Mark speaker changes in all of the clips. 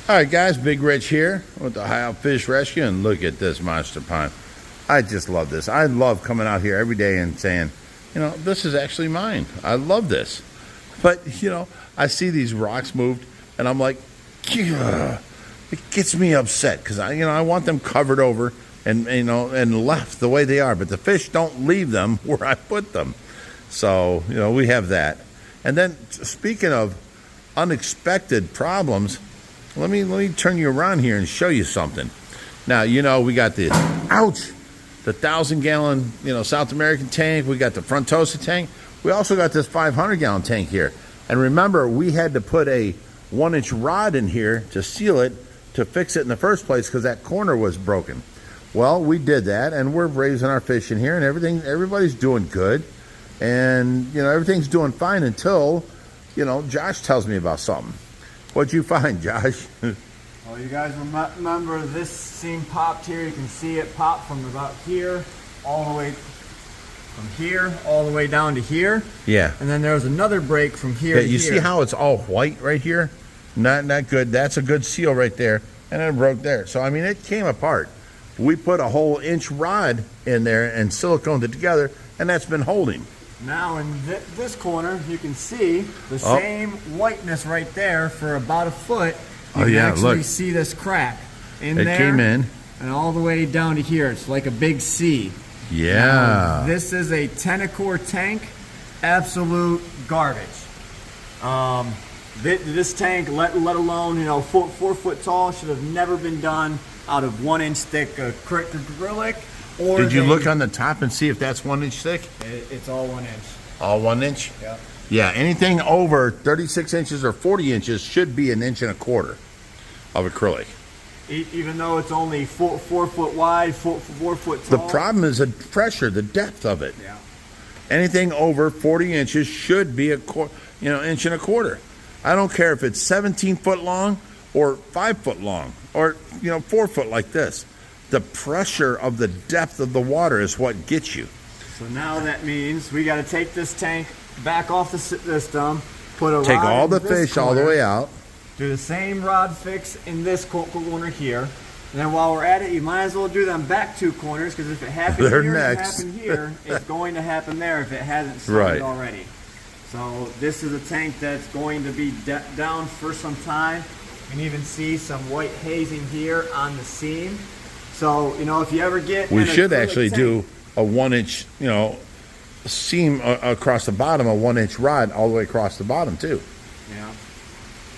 Speaker 1: All right, guys, Big Rich here with the Ohio Fish Rescue, and look at this monster pond. I just love this. I love coming out here every day and saying, you know, this is actually mine. I love this. But, you know, I see these rocks moved, and I'm like, it gets me upset because I want them covered over and left the way they are. But the fish don't leave them where I put them. So, we have that. And then, speaking of unexpected problems, let me turn you around here and show you something. Now, we got the 1,000-gallon, South American tank. We got the Frontosa tank. We also got this 500-gallon tank here. And remember, we had to put a 1-inch rod in here to seal it, to fix it in the first place because that corner was broken. Well, we did that, and we're raising our fish in here, and everybody's doing good. And, everything's doing fine until, Josh tells me about something. What'd you find, Josh?
Speaker 2: Well, you guys remember this seam popped here. You can see it pop from about here all the way down to here. Yeah. And then there was another break from here to here.
Speaker 1: You see how it's all white right here? Not good. That's a good seal right there. And it broke there. So, it came apart. We put a whole 1-inch rod in there and siliconed it together, and that's been holding.
Speaker 2: Now in this corner, you can see the same whiteness right there for about a foot. You can actually see this crack in there. It came in. And all the way down to here. It's like a big C.
Speaker 1: Yeah.
Speaker 2: Now, this is a 10-core tank. Absolute garbage. This tank, let alone 4 foot tall, should have never been done out of 1-inch thick acrylic.
Speaker 1: Did you look on the top and see if that's 1-inch thick?
Speaker 2: It's all 1 inch.
Speaker 1: All 1 inch?
Speaker 2: Yeah.
Speaker 1: Yeah, anything over 36 inches or 40 inches should be 1 1/4 inches of acrylic.
Speaker 2: Even though it's only 4 foot wide, 4 foot tall.
Speaker 1: The problem is the pressure, the depth of it.
Speaker 2: Yeah.
Speaker 1: Anything over 40 inches should be 1 1/4 inch. I don't care if it's 17 foot long or 5 foot long or 4 foot like this. The pressure of the depth of the water is what gets you.
Speaker 2: So now that means we got to take this tank back off the system,
Speaker 1: take all the fish all the way out.
Speaker 2: Do the same rod fix in this corner here. And then while we're at it, you might as well do them back 2 corners, because if it happened here, it happened here, it's going to happen there if it hasn't started already. So this is a tank that's going to be down for some time. You can even see some white hazing here on the seam. So, if you ever get...
Speaker 1: We should actually do a 1-inch, seam across the bottom, a 1-inch rod all the way across the bottom, too.
Speaker 2: Yeah.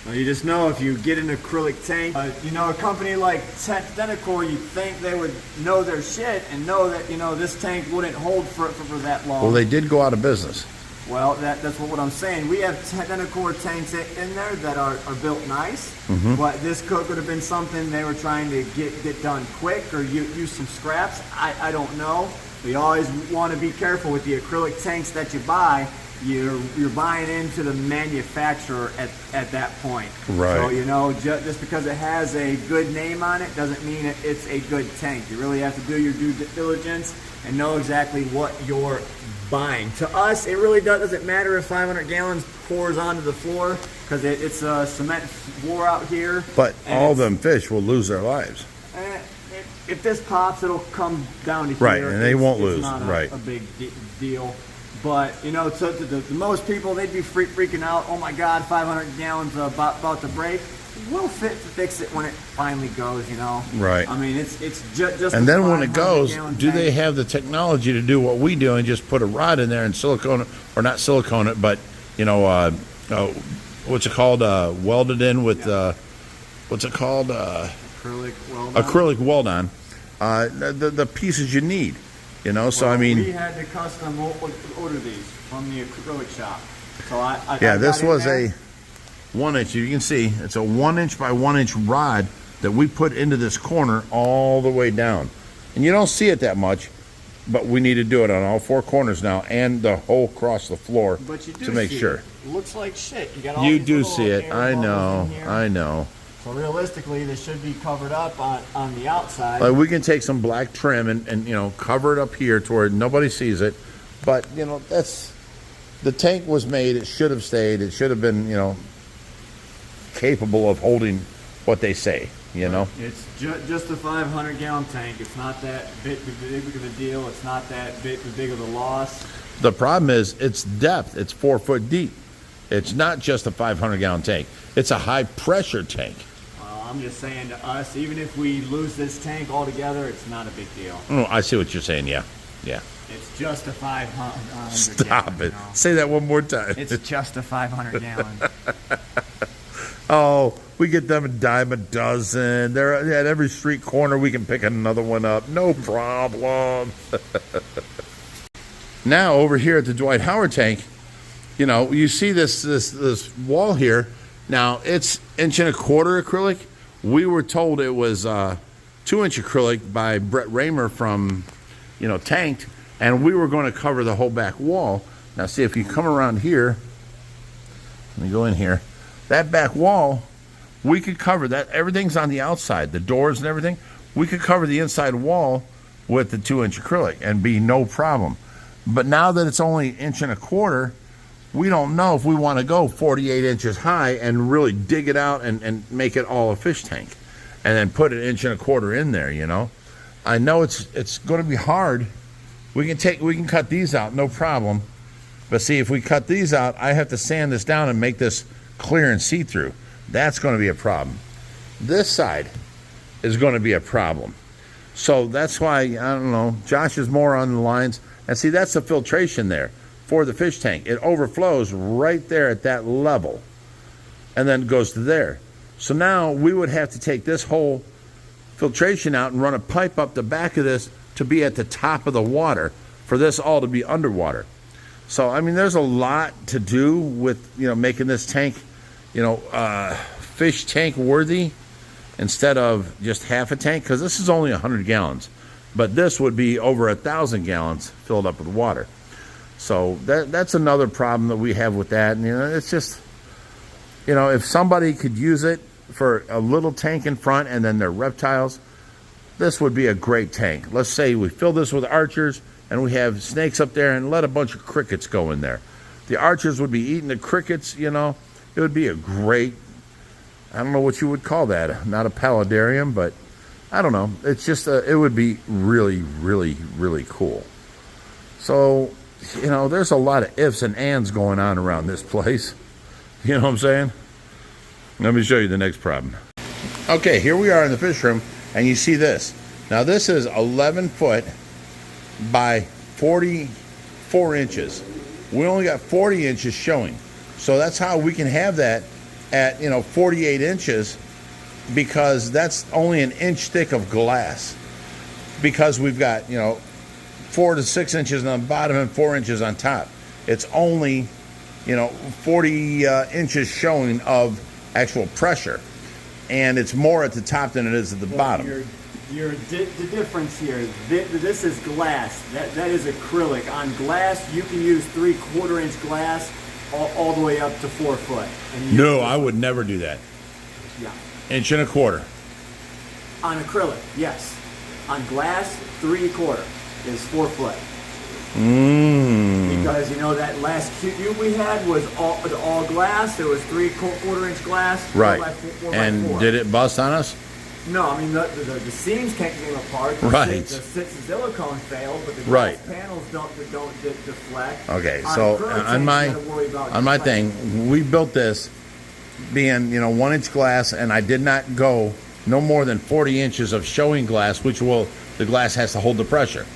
Speaker 2: Well, you just know if you get an acrylic tank, a company like Tenacor, you'd think they would know their shit and know that, this tank wouldn't hold for that long.
Speaker 1: Well, they did go out of business.
Speaker 2: Well, that's what I'm saying. We have Tenacor tanks in there that are built nice, but this could have been something they were trying to get done quick or use some scraps. I don't know. We always want to be careful with the acrylic tanks that you buy. You're buying into the manufacturer at that point.
Speaker 1: Right.
Speaker 2: So, just because it has a good name on it doesn't mean it's a good tank. You really have to do your due diligence and know exactly what you're buying. To us, it really doesn't matter if 500 gallons pours onto the floor, because it's a cement floor out here.
Speaker 1: But all them fish will lose their lives.
Speaker 2: If this pops, it'll come down to here.
Speaker 1: Right, and they won't lose.
Speaker 2: It's not
Speaker 1: right.
Speaker 2: a big deal. But, to the most people, they'd be freaking out. Oh, my God, 500 gallons about to break. We'll fix it when it finally goes,
Speaker 1: Right.
Speaker 2: It's just.
Speaker 1: And then when it goes, do they have the technology to do what we do and just put a rod in there and silicone it, or not silicone it, but what's it called? Welded in with what's it called?
Speaker 2: Acrylic weld.
Speaker 1: Acrylic weld on. The pieces you need, So
Speaker 2: we had to custom order these from the acrylic shop. So
Speaker 1: this was a 1-inch. You can see it's a 1-inch by 1-inch rod that we put into this corner all the way down, and you don't see it that much, but we need to do it on all 4 corners now and the whole across the floor to make sure.
Speaker 2: It looks like shit. You got all
Speaker 1: you
Speaker 2: these
Speaker 1: do see it. I know.
Speaker 2: So realistically, this should be covered up on the outside.
Speaker 1: Like we can take some black trim and cover it up here to where nobody sees it, but that's the tank was made. It should have stayed. It should have been capable of holding what they say, you know.
Speaker 2: It's just a 500-gallon tank. It's not that big of a deal. It's not that big of a loss.
Speaker 1: The problem is its depth. It's 4 foot deep. It's not just a 500-gallon tank. It's a high-pressure tank.
Speaker 2: Well, I'm just saying to us, even if we lose this tank altogether, it's not a big deal.
Speaker 1: Oh, I see what you're saying. Yeah, yeah.
Speaker 2: It's just a 500.
Speaker 1: Stop
Speaker 2: gallon,
Speaker 1: it.
Speaker 2: You know?
Speaker 1: Say that one more time.
Speaker 2: It's just a 500-gallon.
Speaker 1: Oh, we get them a dime a dozen. They're at every street corner. We can pick another one up. No problem. Now, over here at the Dwight Howard tank, you know, you see this wall here. Now, it's 1.25 inch acrylic. We were told it was 2-inch acrylic by Brett Raymer from, you know, Tanked. And we were going to cover the whole back wall. Now, see, if you come around here, let me go in here. That back wall, we could cover that. Everything's on the outside, the doors and everything. We could cover the inside wall with the 2-inch acrylic and be no problem. But now that it's only 1.25 inch, we don't know if we want to go 48 inches high and really dig it out and make it all a fish tank and then put an 1.25 inch in there, you know. I know it's going to be hard. We can cut these out, no problem. But see, if we cut these out, I have to sand this down and make this clear and see-through. That's going to be a problem. This side is going to be a problem. So that's why, I don't know, Josh is more on the lines. And see, that's the filtration there for the fish tank. It overflows right there at that level and then goes to there. So now we would have to take this whole filtration out and run a pipe up the back of this to be at the top of the water for this all to be underwater. So, I mean, there's a lot to do with, you know, making this tank, you know, fish tank worthy instead of just half a tank, because this is only 100 gallons. But this would be over 1,000 gallons filled up with water. So that's another problem that we have with that. And, you know, it's just, you know, if somebody could use it for a little tank in front and then their reptiles, this would be a great tank. Let's say we fill this with archers and we have snakes up there and let a bunch of crickets go in there. The archers would be eating the crickets, you know. It would be a great, I don't know what you would call that. Not a paludarium, but I don't know. It's just, it would be really, really, really cool. So, you know, there's a lot of ifs and ands going on around this place. You know what I'm saying? Let me show you the next problem. Okay, here we are in the fish room, and you see this. Now, this is 11 foot by 44 inches. We only got 40 inches showing. So that's how we can have that at, you know, 48 inches, because that's only 1 inch thick of glass. Because we've got, you know, 4 to 6 inches on the bottom and 4 inches on top. It's only, you know, 40 inches showing of actual pressure. And it's more at the top than it is at the bottom.
Speaker 2: The difference here, this is glass. That is acrylic. On glass, you can use 3/4 inch glass all the way up to 4 foot.
Speaker 1: No, I would never do that.
Speaker 2: Yeah.
Speaker 1: 1.25 inch.
Speaker 2: On acrylic, yes. On glass, 3/4 is 4 foot. Because, you know, that last cube we had was all glass. It was 3/4 inch glass.
Speaker 1: Right.
Speaker 2: 4
Speaker 1: and
Speaker 2: by 4.
Speaker 1: Did it bust on us?
Speaker 2: No, I mean, the seams came apart.
Speaker 1: Right.
Speaker 2: The silicone failed, but the glass panels don't deflect.
Speaker 1: Okay, so on my thing, we built this being, you know, 1 inch glass, and I did not go no more than 40 inches of showing glass, the glass has to hold the pressure.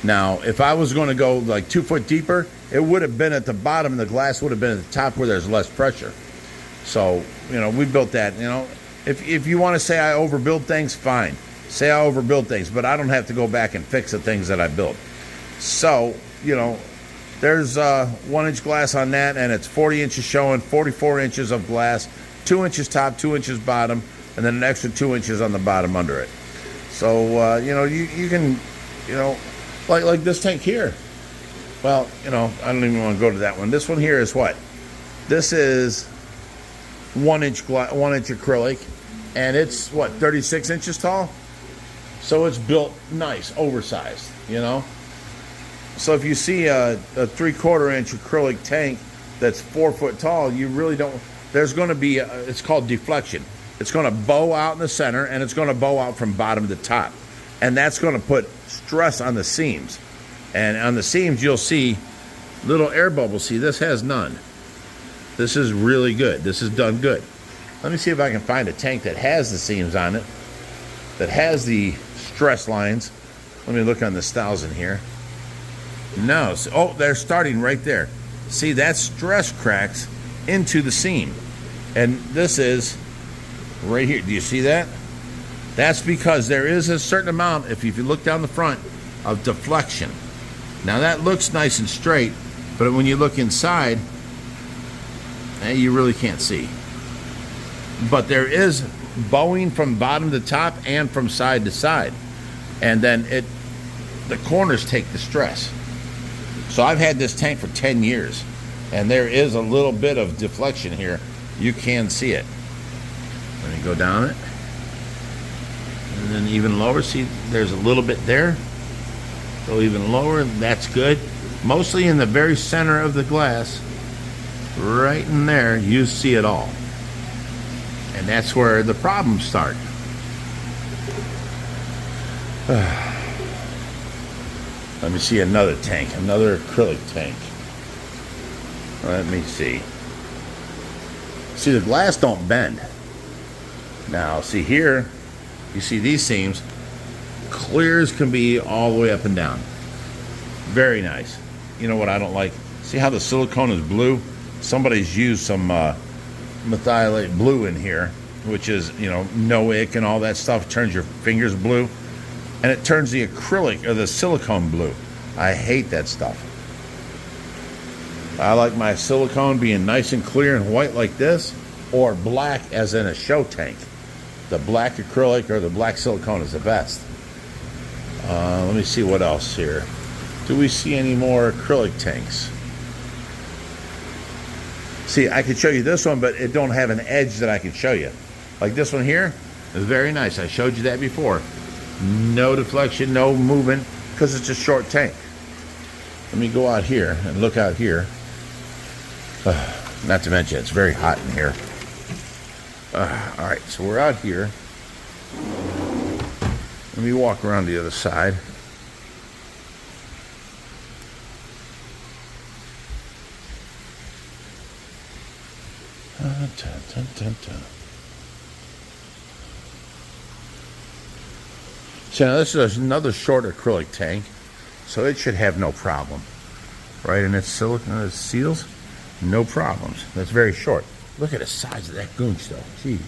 Speaker 1: Now, if I was going to go like 2 foot deeper, it would have been at the bottom, and the glass would have been at the top where there's less pressure. So, you know, we built that. You know, if you want to say I overbuild things, fine. Say I overbuild things, but I don't have to go back and fix the things that I built. So, you know, there's 1 inch glass on that, and it's 40 inches showing, 44 inches of glass, 2 inches top, 2 inches bottom, and then an extra 2 inches on the bottom under it. So, you know, you can, you know, like this tank here. Well, you know, I don't even want to go to that one. This one here is what? This is 1 inch acrylic, and it's what, 36 inches tall? So it's built nice, oversized, you know? So if you see a 3/4 inch acrylic tank that's 4 foot tall, you really don't, there's going to be, it's called deflection. It's going to bow out in the center, and it's going to bow out from bottom to top. And that's going to put stress on the seams. And on the seams, you'll see little air bubbles. See, this has none. This is really good. This is done good. Let me see if I can find a tank that has the seams on it, that has the stress lines. Let me look on the styles in here. No. Oh, they're starting right there. See, that stress cracks into the seam. And this is right here. Do you see that? That's because there is a certain amount, if you look down the front, of deflection. Now that looks nice and straight, but when you look inside, you really can't see. But there is bowing from bottom to top and from side to side. And then the corners take the stress. So I've had this tank for 10 years, and there is a little bit of deflection here. You can see it. Let me go down it. And then even lower, see, there's a little bit there. Go even lower, that's good. Mostly in the very center of the glass, right in there, you see it all. And that's where the problems start. Let me see another tank, another acrylic tank. Let me see. See, the glass don't bend. Now, see here, you see these seams, clear as can be all the way up and down. Very nice. You know what I don't like? See how the silicone is blue? Somebody's used some methylate blue in here, which is, you know, no ick and all that stuff. Turns your fingers blue. And it turns the acrylic or the silicone blue. I hate that stuff. I like my silicone being nice and clear and white like this, or black as in a show tank. The black acrylic or the black silicone is the best. Let me see what else here. Do we see any more acrylic tanks? See, I could show you this one, but it don't have an edge that I can show you. Like this one here is very nice. I showed you that before. No deflection, no movement, because it's a short tank. Let me go out here and look out here. Not to mention, it's very hot in here. All right, so we're out here. Let me walk around the other side. So now this is another short acrylic tank, so it should have no problem. Right, and its silicone, its seals, no problems. That's very short. Look at the size of that goonch though. Jeez.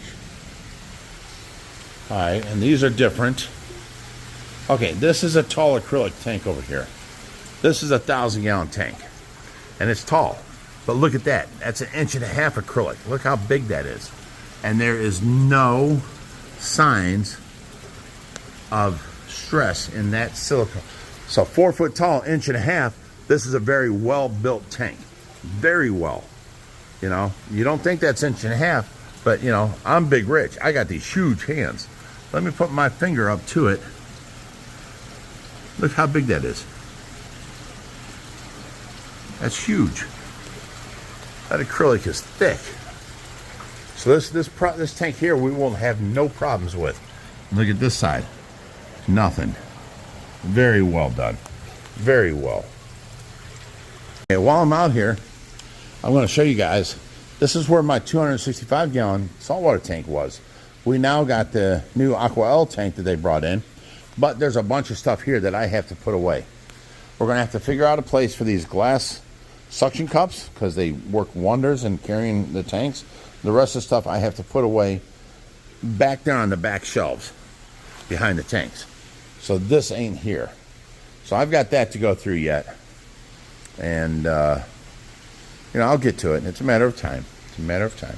Speaker 1: All right, and these are different. Okay, this is a tall acrylic tank over here. This is a 1,000-gallon tank, and it's tall. But look at that. That's 1.5 inches acrylic. Look how big that is. And there is no signs of stress in that silicone. So 4 foot tall, 1.5 inches. This is a very well-built tank. Very well. You know, you don't think that's 1.5 inches, but you know, I'm Big Rich. I got these huge hands. Let me put my finger up to it. Look how big that is. That's huge. That acrylic is thick. So this tank here, we will have no problems with. Look at this side. Nothing. Very well done. Very well. Okay, while I'm out here, I'm going to show you guys. This is where my 265-gallon saltwater tank was. We now got the new AQUARIUM tank that they brought in, but there's a bunch of stuff here that I have to put away. We're going to have to figure out a place for these glass suction cups because they work wonders in carrying the tanks. The rest of the stuff I have to put away back there on the back shelves behind the tanks. So this ain't here. So I've got that to go through yet. And, you know, I'll get to it. It's a matter of time. It's a matter of time.